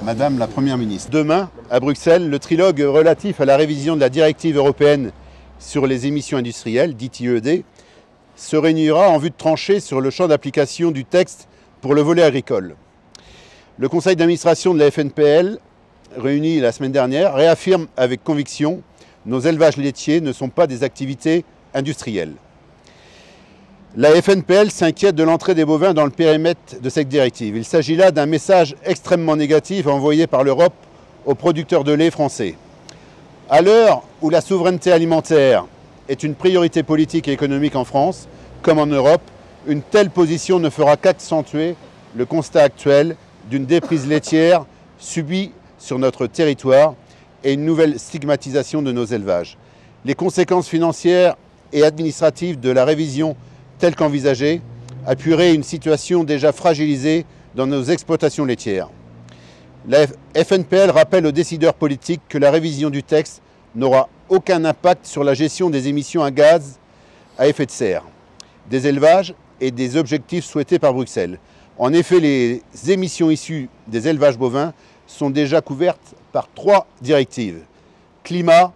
Madame la Première ministre, demain, à Bruxelles, le trilogue relatif à la révision de la directive européenne sur les émissions industrielles, dite IED, se réunira en vue de trancher sur le champ d'application du texte pour le volet agricole. Le conseil d'administration de la FNPL, réuni la semaine dernière, réaffirme avec conviction que nos élevages laitiers ne sont pas des activités industrielles. La FNPL s'inquiète de l'entrée des bovins dans le périmètre de cette directive. Il s'agit là d'un message extrêmement négatif envoyé par l'Europe aux producteurs de lait français. À l'heure où la souveraineté alimentaire est une priorité politique et économique en France, comme en Europe, une telle position ne fera qu'accentuer le constat actuel d'une déprise laitière subie sur notre territoire et une nouvelle stigmatisation de nos élevages. Les conséquences financières et administratives de la révision telle qu'envisagée appuieraient une situation déjà fragilisée dans nos exploitations laitières. La FNPL rappelle aux décideurs politiques que la révision du texte n'aura aucun impact sur la gestion des émissions à gaz à effet de serre, des élevages et des objectifs souhaités par Bruxelles. En effet, les émissions issues des élevages bovins sont déjà couvertes par 3 directives, climat,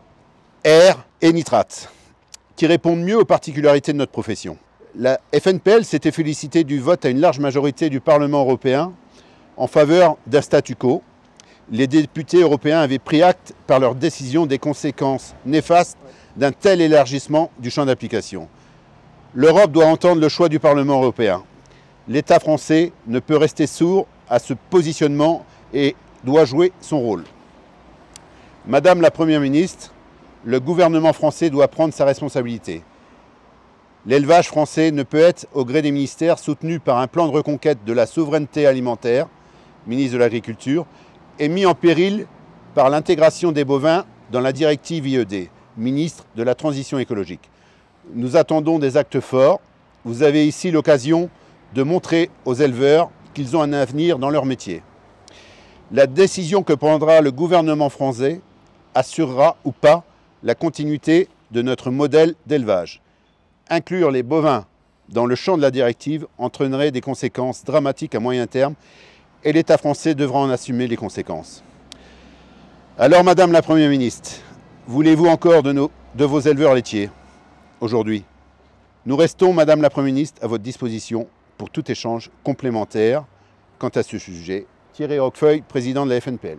air et nitrates, qui répondent mieux aux particularités de notre profession. La FNPL s'était félicitée du vote à une large majorité du Parlement européen en faveur d'un statu quo. Les députés européens avaient pris acte par leur décision des conséquences néfastes d'un tel élargissement du champ d'application. L'Europe doit entendre le choix du Parlement européen. L'État français ne peut rester sourd à ce positionnement et doit jouer son rôle. Madame la Première ministre, le gouvernement français doit prendre sa responsabilité. L'élevage français ne peut être, au gré des ministères, soutenu par un plan de reconquête de la souveraineté alimentaire, ministre de l'Agriculture, et mis en péril par l'intégration des bovins dans la directive IED, ministre de la Transition écologique. Nous attendons des actes forts. Vous avez ici l'occasion de montrer aux éleveurs qu'ils ont un avenir dans leur métier. La décision que prendra le gouvernement français assurera ou pas la continuité de notre modèle d'élevage. Inclure les bovins dans le champ de la directive entraînerait des conséquences dramatiques à moyen terme et l'État français devra en assumer les conséquences. Alors, Madame la Première ministre, voulez-vous encore de vos éleveurs laitiers aujourd'hui? Nous restons, Madame la Première ministre, à votre disposition pour tout échange complémentaire quant à ce sujet. Thierry Roquefeuille, président de la FNPL.